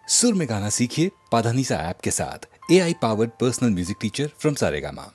सुर में गाना सीखिए पाधानीसा ऐप के साथ। AI powered personal music teacher from Saregama.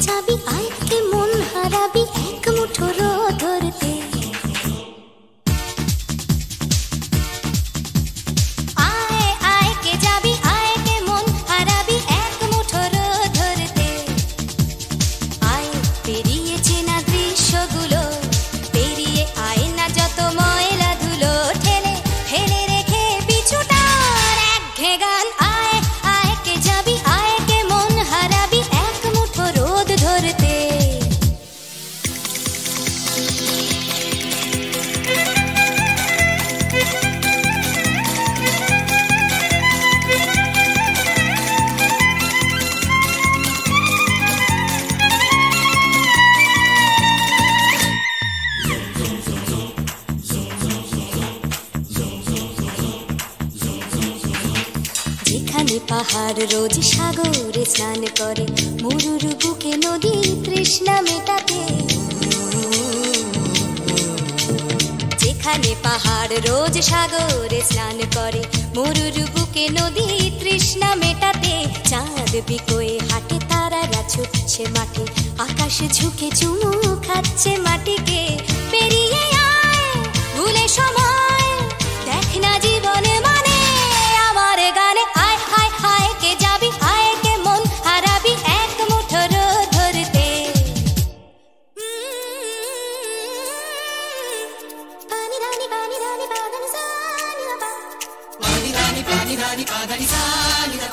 যাবি আয় কে মন হারাবি এক মুঠো রোদ ধরতে আয় আয় কে যাবি আয় কে মন হারাবি এক মুঠো রোদ ধরতে আয় পেরিয়ে চেনা দৃশ্যগুলো পেরিয়ে আয় না যত ময়লা ধুলো ঠেলে ফেলে রেখে পিছুটার একঘেয়ে গান আয় আয় কে যাবি আয় কে মন হারাবি এক মুঠো রোদ ধরতে যেখানে পাহাড় রোজ সাগরে স্নান করে মরুর বুকে নদীর তৃষ্ণা মেটাতে যেখানে পাহাড় রোজ সাগরে স্নান করে মরুর বুকে নদীর তৃষ্ণা মেটাতে চাঁদ বিকোয়ে হাটে তারারা ছুটছে মাঠে আকাশ ঝুঁকে চুমু খাচ্ছে মাটিকে পেরিয়ে আয় ভুলে সময় দেখ না জীবনে মানে আমার গানে আয় আয় আয় কে যাবি আয় কে মন হারাবি এক মুঠো রোদ ধরতে পানি রানি পানি রানি পানি সানি রা পানি রানি পানি রানি পানি সানি রা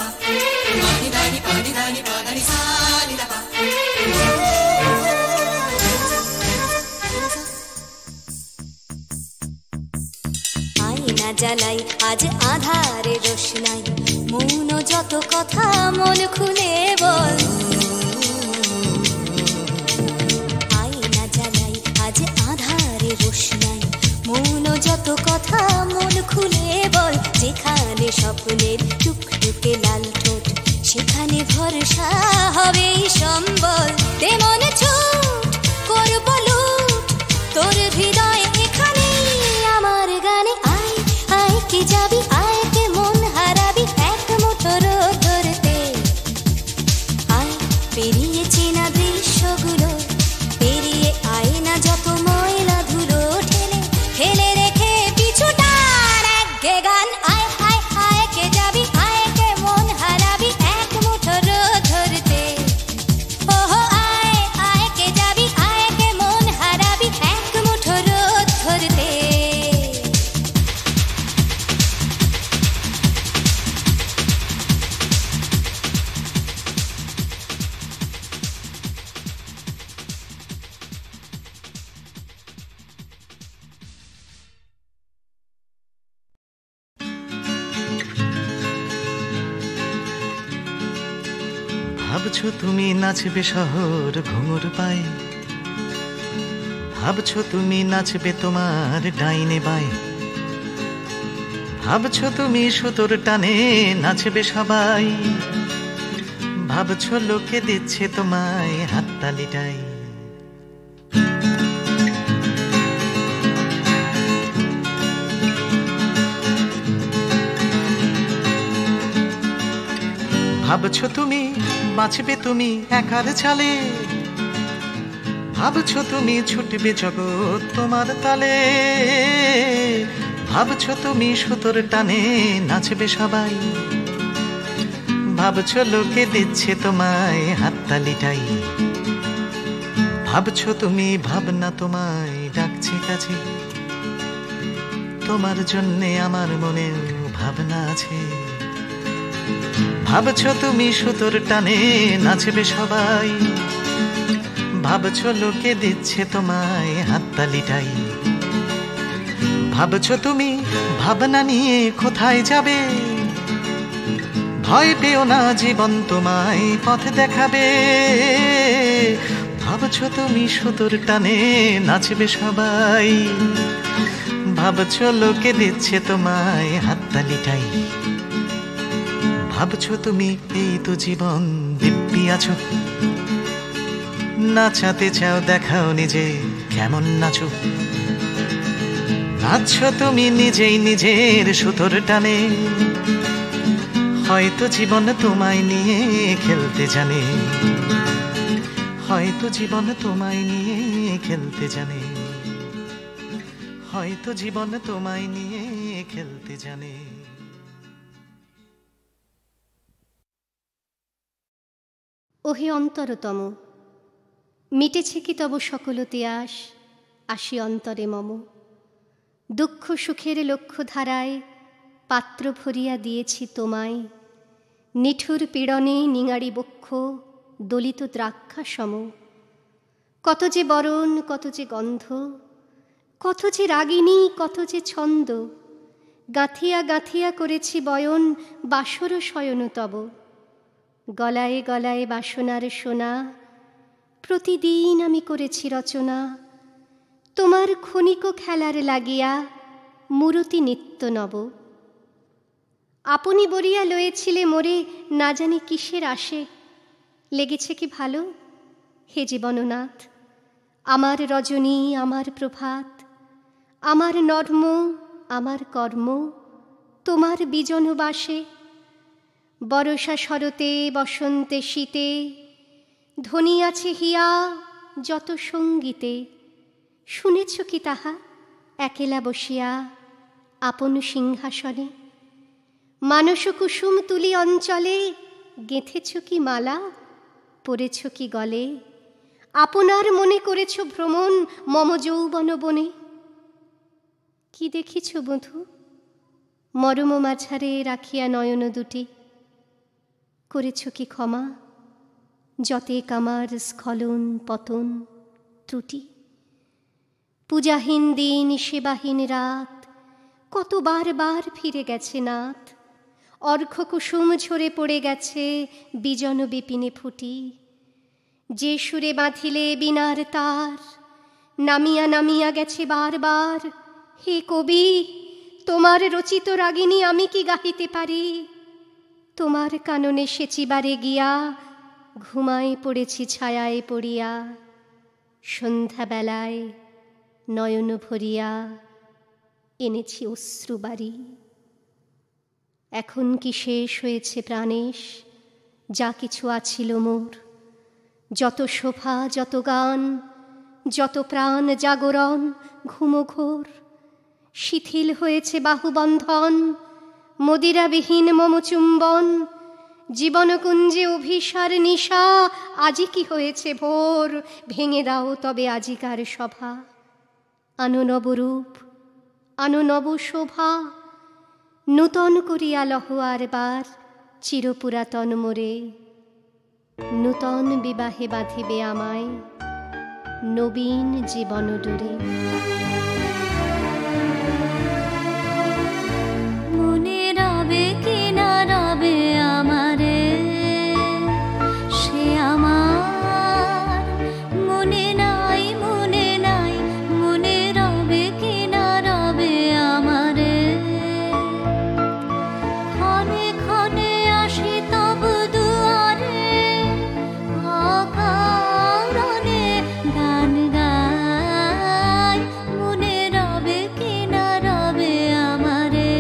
পানি রানি পানি রানি পানি সানি রা আয়না জ্বালাই আজ আধারে রোশনাই মৌন যত কথা মন খুলে বল আয়না জ্বালাই আজ আধারে রোশনাই মৌন যত কথা মন খুলে বল যেখানে স্বপ্নের টুকটুকে লাল ঠোঁট সেখানে ভরসা হবে সম্বল তেমন ছুট করব লুট তোর হৃদয় এখানে আমার গানে আয় আয় কে যাবি আয় কে মন হারাবি এক মুঠো রোদ ধরতে আয় পেরিয়ে চেনা দৃশ্যগুলো পেরিয়ে আয় না যত ময়লা ধুলো ঠেলে ফেলে রেখে পিছুটার একঘেয়ে গান আয় আয় আয় কে যাবি আয় কে মন হারাবি এক মুঠো রোদ ধরতে ওহো আয় আয় কে যাবি আয় কে মন হারাবি এক মুঠো রোদ ধরতে ভাবছো তুমি নাচবে শহর ঘুঙুর পায়ে ভাবছো তুমি নাচবে তোমার ডাইনে বায়ে ভাবছো তুমি সুতোর টানে নাচবে সবাই ভাবছো লোকে দিচ্ছে তোমায় হাততালিটাই ভাবছো তুমি বাঁচবে তুমি একার চালে ভাবছো তুমি ছুটবে জগৎ তোমার তালে ভাবছো তুমি সুতোর টানে নাচবে সবাই ভাবছো লোকে দিচ্ছে তোমায় হাততালিটাই ভাবছো তুমি ভাবনা তোমায় ডাকছে কাছে তোমার জন্যে আমার মনে ভাবনা আছে ভাবছো তুমি সুতোর টানে নাচবে সবাই ভাবছো লোকে দিচ্ছে তোমায় হাততালিটাই ভাবছো তুমি ভাবনা নিয়ে কোথায় যাবে ভয় পেও না জীবন তোমায় পথ দেখাবে ভাবছো তুমি সুতোর টানে নাচবে সবাই ভাবছো লোকে দিচ্ছে তোমায় হাততালিটাই ভাবছো তুমি এই তো জীবন দিব্যি আছো নাচাতে চাও দেখাও নিজে কেমন নাচো নাচছো তুমি নিজেই নিজের সুতোর টানে হয়তো জীবন তোমায় নিয়ে খেলতে জানে হয়তো জীবন তোমায় নিয়ে খেলতে জানে, হয়তো জীবন তোমায় নিয়ে খেলতে জানে। ওহে অন্তরতম, মিটেছে কি তব সকল তিয়াস, আসি অন্তরে মম। দুঃখ সুখের লক্ষ্য ধারায় পাত্র ভরিয়া দিয়েছি তোমায়, নিঠুর পীড়নে নিঙাড়ি বক্ষ দলিত দ্রাক্ষা সম। কত যে বরণ, কত যে গন্ধ, কত যে রাগিনী, কত যে ছন্দ, গাঁথিয়া গাঁথিয়া করেছি বয়ন বাসর শয়ন তব। গলায় গলায় বাসনার সোনা, প্রতিদিন আমি করেছি রচনা, তোমার ক্ষণিক খেলার লাগিয়া মূরতি নিত্য নব। আপনি বরিয়া লয়েছিলে মোরে না জানি কিসের আসে, লেগেছে কি ভালো হে জীবননাথ? আমার রজনী, আমার প্রভাত, আমার নর্ম, আমার কর্ম তোমার বিজনবাসে। বরষা শরতে বসন্তে শীতে ধ্বনিয়াছে হিয়া যত সঙ্গীতে। শুনেছ কি তাহা একেলা বসিয়া আপন সিংহাসনে? মানস কুসুম তুলি অঞ্চলে গেঁথেছ কি মালা, পরেছ কি গলে? আপনার মনে করেছ ভ্রমণ মম যৌবন বনে। কি দেখিছ বধূ মরম মাঝারে রাখিয়া নয়ন দুটি? করেছ কি ক্ষমা যতেক আমার স্খলন পতন ত্রুটি? পূজাহীন দিন, সেবাহীন রাত, কতবার বার ফিরে গেছে নাথ। অর্ঘ্য কুসুম ঝরে পড়ে গেছে বিজন বিপিনে ফুটি। যে সুরে বাঁধিলে বিনার তার, নামিয়া নামিয়া গেছে বারবার। হে কবি, তোমার রচিত রাগিনী আমি কি গাহিতে পারি? তোমার কাননে সেচিবারে গিয়া ঘুমায় পড়েছি ছায়ায় পড়িয়া। সন্ধ্যাবেলায় নয়ন ভরিয়া এনেছি অশ্রুবারি। এখন কি শেষ হয়েছে প্রাণেশ যা কিছু আছিল মোর? যত শোভা, যত গান, যত প্রাণ জাগরণ ঘুমঘোর, শিথিল হয়েছে বাহুবন্ধন, মদিরাবিহীন মম চুম্বন। জীবনকুঞ্জে অভিসার নিশা, আজি কি হয়েছে ভোর? ভেঙে দাও তবে আজিকার সভা। আনো নবরূপ, আনো নব শোভা, নূতন করিয়া লহ আরবার চিরপুরাতন মোরে। নূতন বিবাহে বাঁধিবে আমায় নবীন জীবন ডোরে। মনে রবে কি না রবে আমারে, সে আমার মনে নাই, মনে নাই। মনে রবে কি না রবে আমারে, ক্ষণে ক্ষণে আসি তব দুয়ারে, অকারণে গান গাই। মনে রবে কি না রবে আমারে।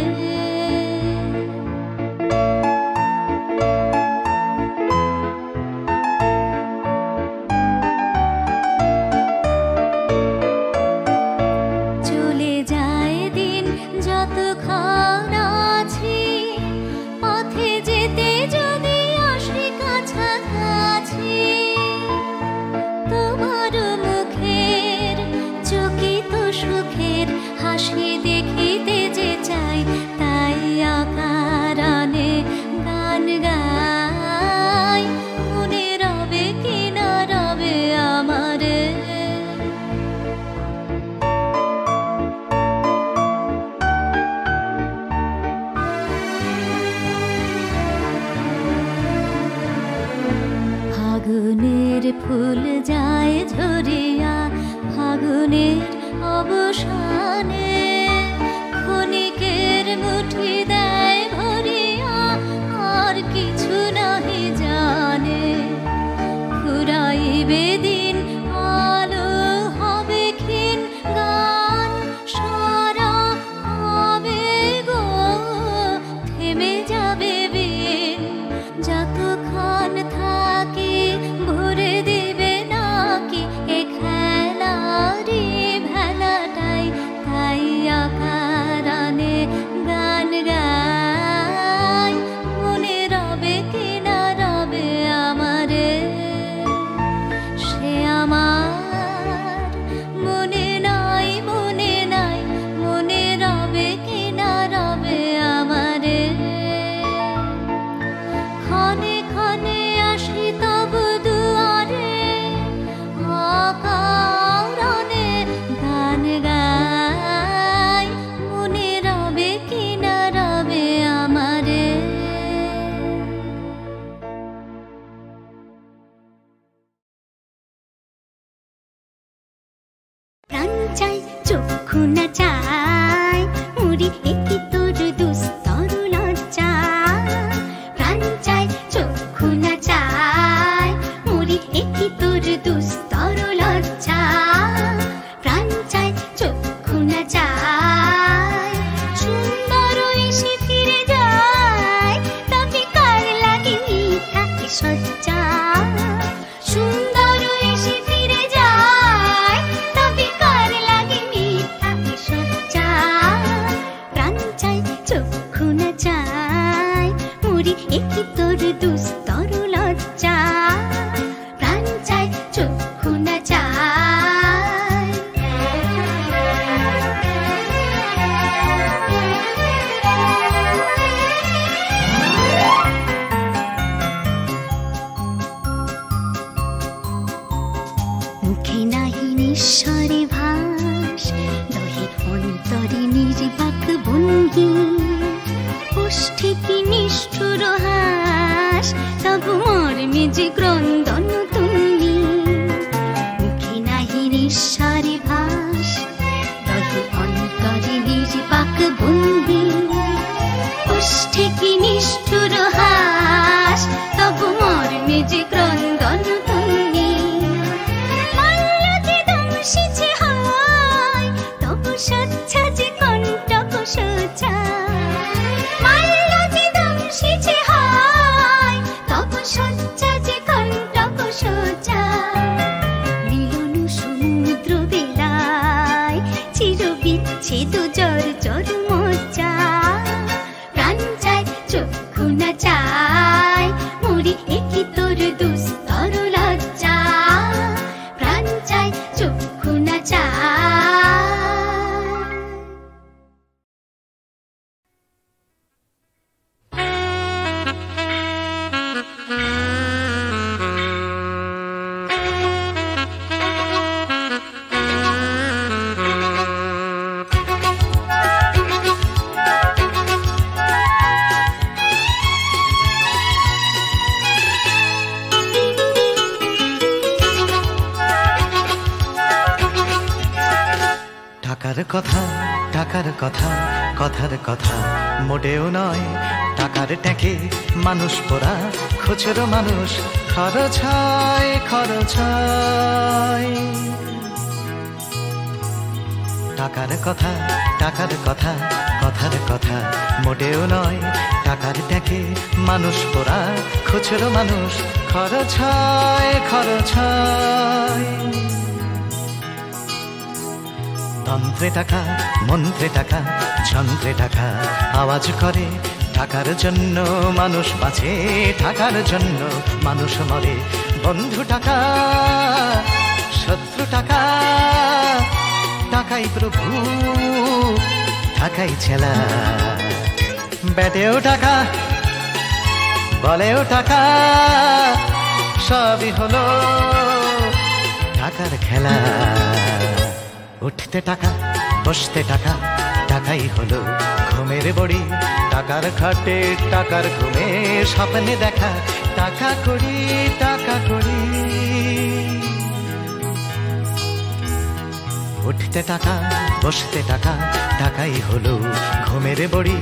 চলে যায় দিন যতক্ষণ আছি, পথে যেতে যদি আসি কাছাকাছি। তোমার মুখের চকিত সুখের হাসি দেখিতে যে চাই, তাই অকারণে গান গাই। মনে রবে কি না রবে আমারে। ফাগুনের ফুল যায় ঝরিয়া, ফাগুনের অবসানে ক্ষণিকের মুঠি দেয় ভরিয়া, আর কিছু নাহি জানে। ফুরাইবে দিন, আলো হবে ক্ষীণ, গান সারা হবে গো, থেমে যাবে বিন। যতক্ষণ থাকি ভরে দিবে না চাই চক্ষু না চাই মুড়ি একি তোর দুস্তর লজ্জা প্রাণ চাই চক্ষু না চাই মুড়ি একি তোর দুস্তর লজ্জা প্রাণ চাই চক্ষু না চাই সুন্দর এসে ফিরে যায় তবে কার লাগে মিথ্যা সজ্জা সুন্দর এসে ফিরে যায় তবে কার লাগে মিথ্যা সজ্জা প্রাণ চাই চক্ষু না চাই মুড়ি একি তোর দুস্তর লজ্জা প্রাণ চাই চক্ষু না চাই মুখে নাহি নিঃস্বরে ভাস দহে অন্তরে নির্বাক ভঙ্গি ওষ্ঠে কি নিষ্ঠুর হাস তবু মর্মে যে ক্রন্দন তুল্লি মুখে নাহি নিঃস্বরে ভাস দহে অন্তরে নির্বাক ভঙ্গি ওষ্ঠে কি নিষ্ঠুর হাস তবু মর্মে যে ক্রন্দন তুল্লি মাল্য যে দংশিছে হয় তবু সচ্ছা যে কণ্টক সোজা মাল্য যে দংশিছে হয় তবু সচ্ছা যে কণ্টক সোজা মিলন সমুদ্র বেলায় চির বিচ্ছেদ জর জর মজ্জা প্রাণ চাই চক্ষু না চাই মুড়ি একি তোর দুস্তর লজ্জা প্রাণ চাই চক্ষু না চাই টাকার কথা টাকার কথা কথার কথা মোটেও নয় টাকার ট্যাঁকে মানুষ পোড়া খুচরো মানুষ খরচ হয় খরচ হয় টাকার কথা টাকার কথা কথার কথা মোটেও নয় টাকার ট্যাঁকে মানুষ পোড়া খুচরো মানুষ খরচ হয় খরচ হয় তন্ত্রে টাকা মন্ত্রে টাকা যন্ত্রে টাকা আওয়াজ করে টাকার জন্য মানুষ বাঁচে টাকার জন্য মানুষ মরে বন্ধু টাকা শত্রু টাকা টাকাই প্রভু টাকাই ছেলা ব্যাটেও টাকা বলেও টাকা সবই হলো টাকার খেলা উঠতে টাকা বসতে টাকা টাকাই হলো ঘুমের বড়ি টাকার খাটে টাকার ঘুমে স্বপ্নে দেখা টাকা করি টাকা করি উঠতে টাকা বসতে টাকা টাকাই হলো ঘুমের বড়ি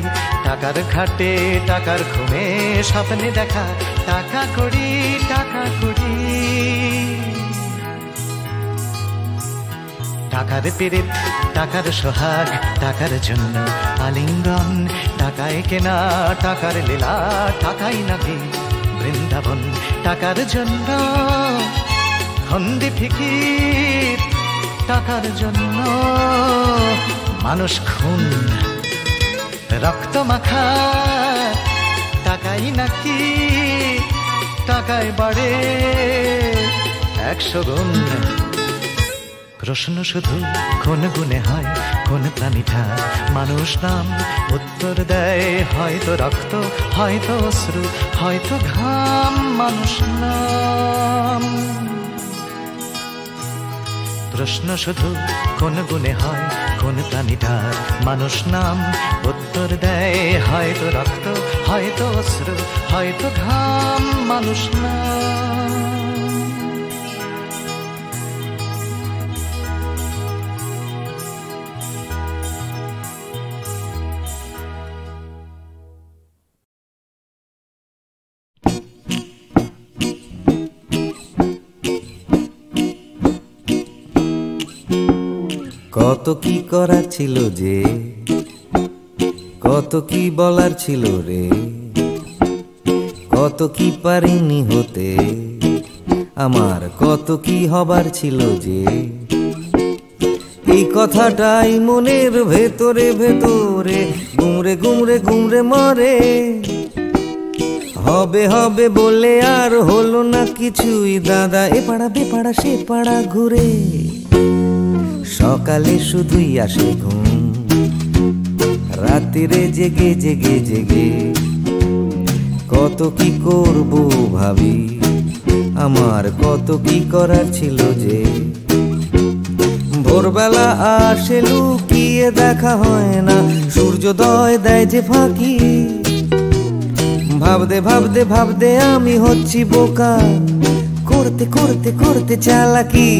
টাকার খাটে টাকার ঘুমে স্বপ্নে দেখা টাকা করি টাকা করি টাকার পীড়িত টাকার সোহাগ টাকার জন্য আলিঙ্গন টাকায় কেনা টাকার লীলা টাকাই নাকি বৃন্দাবন টাকার জন্য খন্দি ফিকির টাকার জন্য মানুষ খুন রক্ত মাখা টাকাই নাকি টাকায় বাড়ে 100 গুণ প্রশ্ন শুধু কোন গুণে হয় কোন প্রাণীটা মানুষ নাম উত্তর দেয় হয়তো রক্ত হয়তো অশ্রু হয়তো ঘাম মানুষ নাম প্রশ্ন শুধু কোন গুণে হয় কোন প্রাণীটার মানুষ নাম উত্তর দেয় হয়তো রক্ত হয়তো অশ্রু হয়তো ঘাম মানুষ নাম কত কি করার ছিল যে, কত কি বলার ছিল রে, কত কি পারিনি হতে, আমার কত কি হবার ছিল যে। এই কথাটাই মনের ভেতরে ভেতরে গুমরে গুমরে গুমরে মরে। হবে হবে বলে আর হলো না কিছুই দাদা, এ পাড়া বে পাড়া সে পাড়া ঘুরে। সকালে শুধুই আসে ঘুম, রাত্রিরে জেগে জেগে জেগে কত কি করব ভাবি, আমার কত কি করার ছিল যে। ভোরবেলা আসে লুকিয়ে দেখা হয় না, সূর্যোদয় দেয় যে ফাঁকি। ভাবতে ভাবতে ভাবতে আমি হচ্ছি বোকা, করতে করতে করতে চালাকি।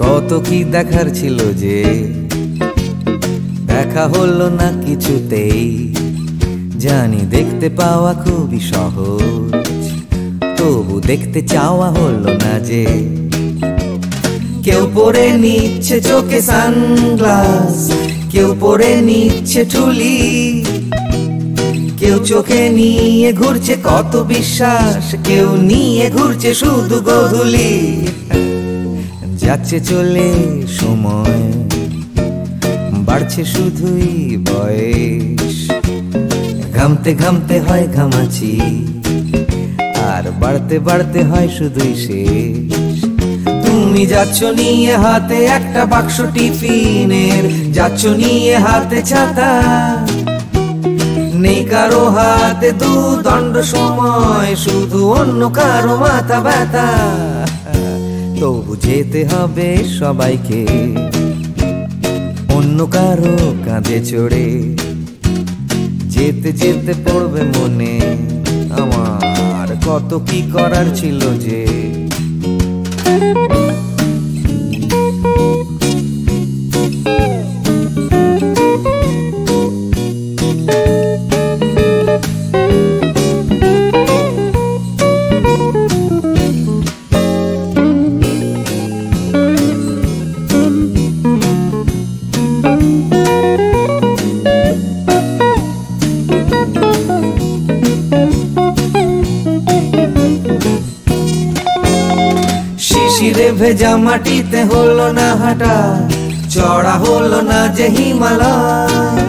কত কি দেখার ছিল যে, দেখা হলো না কিছুতেই। জানি দেখতে পাওয়া খুবই সহজ, তবু দেখতে চাওয়া হলো না যে। কেউ পরে নিচ্ছে চোখে সানগ্লাস, কেউ পরে নিচ্ছে ঠুলি, কেউ চোখে নিয়ে ঘুরছে কত বিশ্বাস, কেউ নিয়ে ঘুরছে শুধু গোধূলি। যাচ্ছে চলে সময়, বাড়ছে শুধুই বয়স। ঘামতে ঘামতে হয় ঘামাচি, আর বাড়তে বাড়তে হয় শুধুই শেষ। তুমি যাচ্ছ নিয়ে হাতে একটা বাক্স টিফিনের, যাচ্ছ নিয়ে হাতে ছাতা। নেই কারো হাতে দুদণ্ড সময়, শুধু অন্য কারো মাথা ব্যথা। তবু যেতে হবে সবাইকে অন্য কারো কাঁধে চড়ে। যেতে যেতে পড়বে মনে আমার কত কি করার ছিল যে। শিশিরে ভেজা মাটিতে হলো না হাঁটা, চড়া হলো না যে হিমালয়।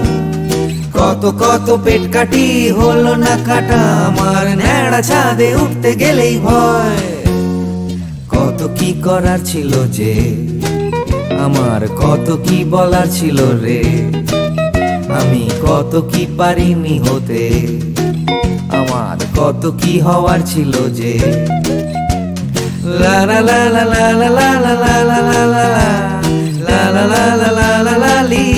কত কত পেট কাটি হলো না কাটা, আমার ন্যাড়া ছাদে উঠতে গেলেই ভয়। কত কি করার ছিল যে, আমার কত কি বলার ছিল রে, আমি কত কি পারিনি হতে, আমার কত কি হওয়ার ছিল যে। La la la la la la la la la la la la la la la la la la la লি।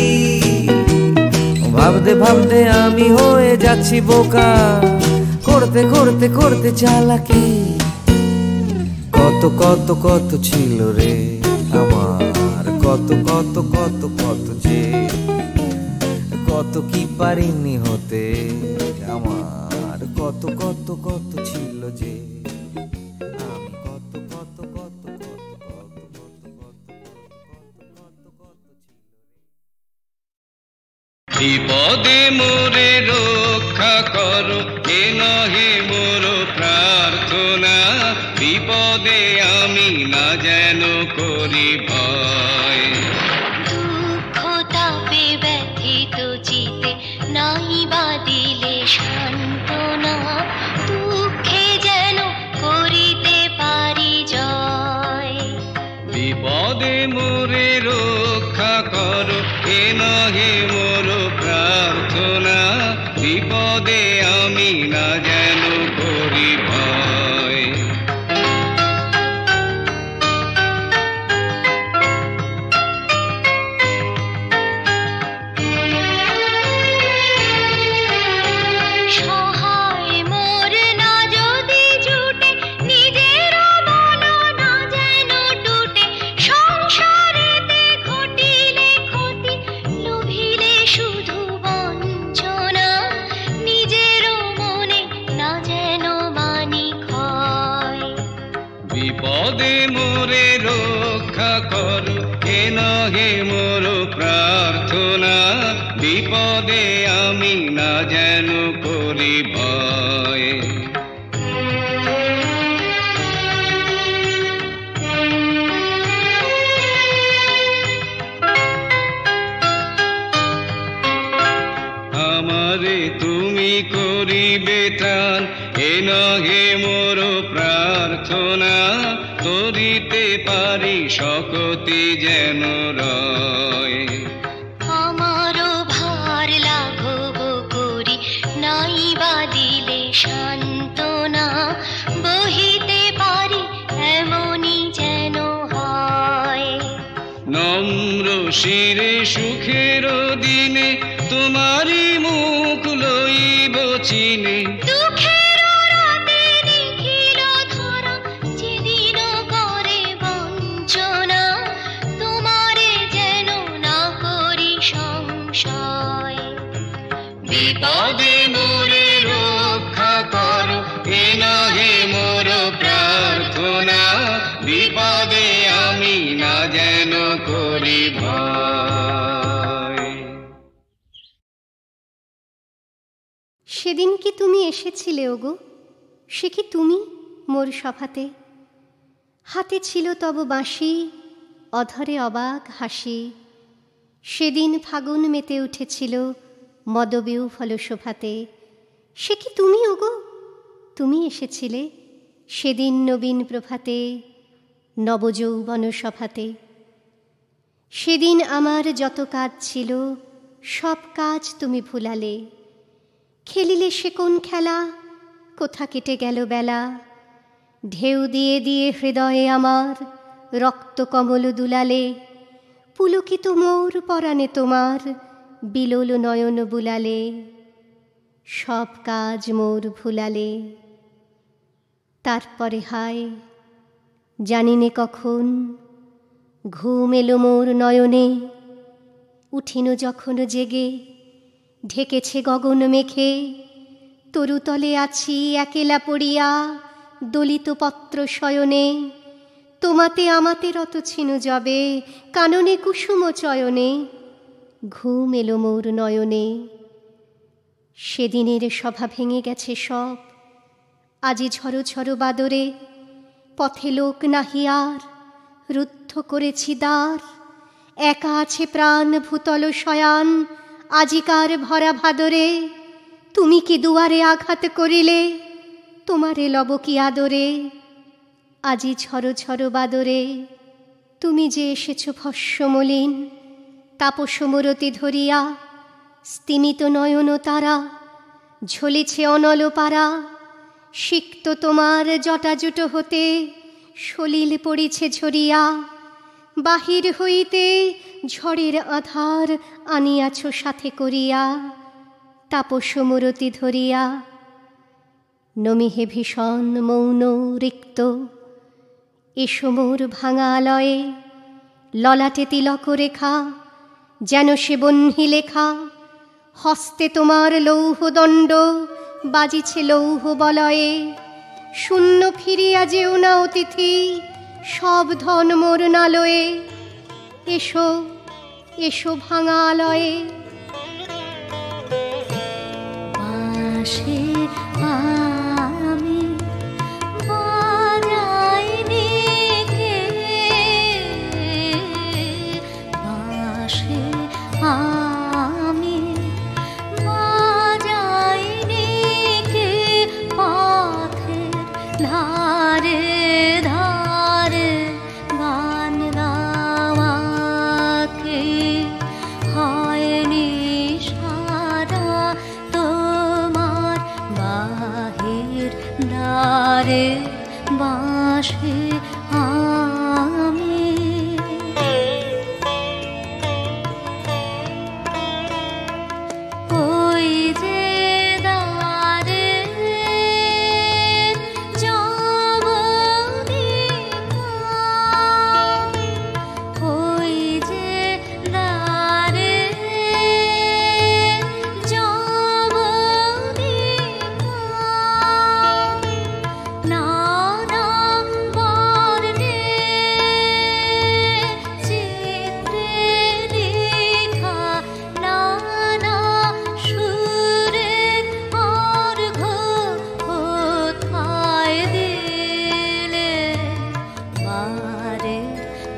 ভাবতে ভাবতে আমি হয়ে যাচ্ছি বোকা, করতে করতে করতে চালাকি। কত কত কত ছিল রে আমার, কত কত কত কত যে। কত কি পারিনি হতে, আমার কত কত কত ছিল যে। বিপদে মোরে রক্ষা করো, এ নহে মোর প্রার্থনা। বিপদে আমি না যেন করি ভয়। দুঃখ তাপে ব্যথিত চিতে নাই বা দিলে সান্ত্বনা। দুঃখে যেন করিতে পারি জয়। বিপদে মোরে রক্ষা করো, এ নহে মোর প্রার্থনা। বিপদে আমি না যেন করি ভয়। সহায় মোর না যদি জুটে, নিজের মন না যেন টুটে। সংসারেতে ঘটি বিপদে মোরে রক্ষা করো এ নহে মোর প্রার্থনা, বিপদে আমি না যেন করি ভয়। আমারে তুমি করিবে ত্রাণ এ নহে মোর প্রার্থনা, করিতে পারি শকতি যেন রয়। আমারও ভার লাঘব করি নাই বা দিলে সান্ত্বনা, বহিতে পারি এমনই যেন হয়। নম্র শিরে সুখের দিনে তোমারি মুখ লইব চিনে, দুঃখের রাতে নিখিল ধরা যেদিন করে বঞ্চনা, তোমারে যেন না করি সংশয়। বিপদে মোরে রক্ষা করো এ নহে মোর প্রার্থনা, বিপদে আমি না যেন করি ভয়। সেদিন কি তুমি এসেছিলে ওগো, সে কি তুমি মোর সভাতে? হাতে ছিল তব বাঁশি, অধরে অবাক হাসি। সেদিন ফাগুন মেতে উঠেছিল মদবেউ ফলশোভাতে। সে কি তুমি ওগো, তুমি এসেছিলে সেদিন নবীন প্রভাতে, নবযৌবন সভাতে। সেদিন আমার যত কাজ ছিল সব কাজ তুমি ভুলালে, খেলিলে সে কোন খেলা, কোথা কেটে গেল বেলা। ঢেউ দিয়ে দিয়ে হৃদয়ে আমার রক্ত কমল দুলালে, পুলকিত মোর পরাণে তোমার বিলোল নয়ন বুলালে, সব কাজ মোর ভুলালে। তারপরে হায় জানিনে কখন ঘুম এলো মোর নয়নে, উঠিন যখন জেগে ঢেকেছে গগন মেঘে। তরুতলে আছি একেলা পড়িয়া দলিত পত্র শয়নে, তোমাতে আমাতে রত ছিন যবে কাননে কুসুম চয়নে। ঘুম এলো মোর নয়নে। সেদিনের সভা ভেঙে গেছে সব, আজি ঝড়ো ঝড়ো বাদরে। পথে লোক নাহি আর, রুদ্ধ করেছি দ্বার। একা আছে প্রাণ ভূতল শয়ান, আজিকার ভরা ভাদরে। তুমি কি দুয়ারে আঘাত করিলে, তোমারে লব কি আদরে। আজি ঝড়ো ঝড়ো বাদরে, তুমি যে এসেছ ভস্মমলিন। তাপসমরতি ধরিয়া স্তিমিত নয়ন তারা, ঝলিছে অনল পারা। সিক্ত তোমার জটাজুট হতে সলিল পড়িছে ঝরিয়া। বাহির হইতে ঝড়ের আধার আনিয়াছ সাথে করিয়া, তাপসমরতি ধরিয়া। নমিহে ভীষণ মৌন রিক্ত, এসো মোর ভাঙালয়ে। ললাটে তিলক রেখা, যেন সে বহ্নি লেখা। হস্তে তোমার লৌহদণ্ড, বাজিছে লৌহ বলয়ে। শূন্য ফিরিয়া যেও না অতিথি, সব ধন মোর নালয়ে। এসো এসো ভাঙালয়ে। পাশে আমি বাজাইনি কে, পাশে আমি বাজাইনি কে। পথের ধারে ধারে গান গাওয়াকে হয়নি সারা তোমার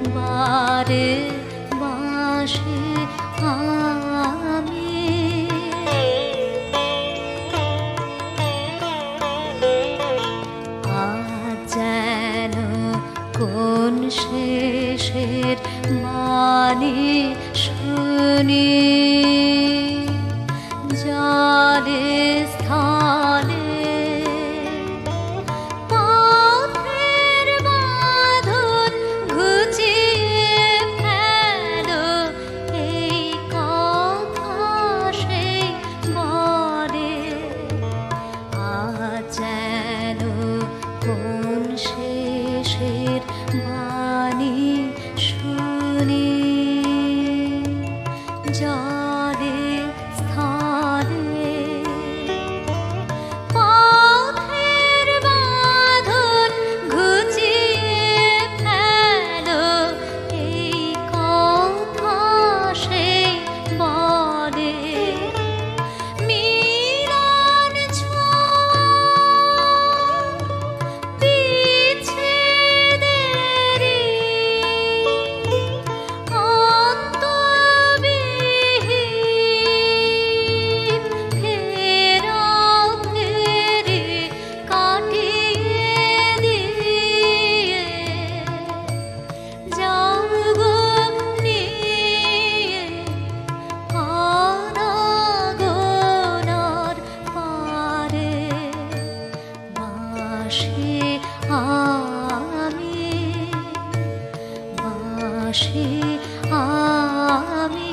বারে বাঁশি আমি আজ যেন কোন শেষের বাণী শুনি জলে স্থানে পথের বাঁধন ঘুচিয়ে ফেলো এই কথা সেই বলে আজ যেন কোন শেষের বাণী শুনি জলে স্থানে পথের বাঁধন ঘুচিয়ে ফেলো এই কথা সেই বলে মিলন ছোঁয়া বিচ্ছেদেরই অন্তবিহীন ফেরাফেরি কাটিয়ে দিয়ে যাবো নিয়ে আনাগোনার পারে বাঁশি আমি বাঁশি আমি